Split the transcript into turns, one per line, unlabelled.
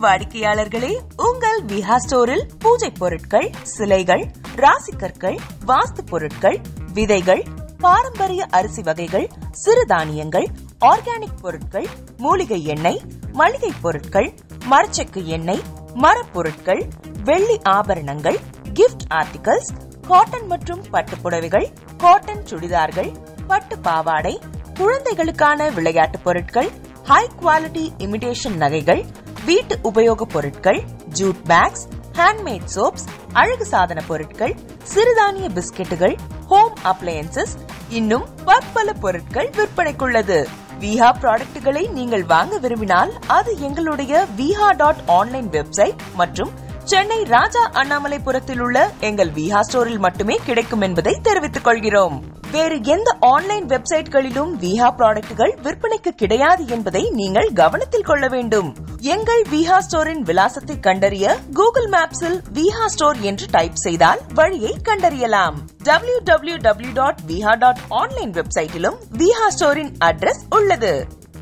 வாடிக்கையாளர்களே, உங்கள் விஹா ஸ்டோரில் பூஜை பொருட்கள், சிலைகள், ராசிக்கற்கள், வாஸ்து பொருட்கள், விதைகள், பாரம்பரிய அரிசி வகைகள், சிறுதானியங்கள், ஆர்கானிக் பொருட்கள், மூலிகை எண்ணெய், மளிகை பொருட்கள், மரச்செக்கு எண்ணெய், மரப்பொருட்கள், வெள்ளி ஆபரணங்கள், கிஃப்ட் ஆர்டிகல்ஸ், காட்டன் மற்றும் பட்டு புடவைகள், காட்டன் சுடிதார்கள், பட்டு பாவாடை, குழந்தைகளுக்கான விளையாட்டு பொருட்கள், ஹை குவாலிட்டி இமிடேஷன் நகைகள், வீட்டு உபயோக பொருட்கள், ஜூட் பேக்ஸ், ஹேண்ட்மேட் சோப்ஸ், அழகு சாதன பொருட்கள், சிறுதானிய பிஸ்கெட்டுகள், ஹோம் அப்ளையன்சஸ், இன்னும் பற்பல பொருட்கள் விற்பனைக்குள்ளது. விஹா ப்ராடக்ட்களை நீங்கள் வாங்க விரும்பினால் அது எங்களுடைய viha.online வெப்சைட் மற்றும் சென்னை ராஜா அண்ணாமலைபுரத்தில் உள்ள எங்கள் விஹா ஸ்டோரில் மட்டுமே கிடைக்கும் என்பதை தெரிவித்துக் கொள்கிறோம். வேறு எந்த ஆன்லைன் வெப்சைட்களிலும் விஹா ப்ராடக்ட்கள் விற்பனைக்கு கிடையாது என்பதை நீங்கள் கவனத்தில் கொள்ள வேண்டும். எங்கள் விஹா ஸ்டோரின் விலாசத்தை கண்டறிய கூகுள் மேப்ஸில் விஹா ஸ்டோர் என்று டைப் செய்தால் வழியை கண்டறியலாம். www.viha.online வெப்சைட்டிலும் விஹா ஸ்டோரின் அட்ரஸ் உள்ளது.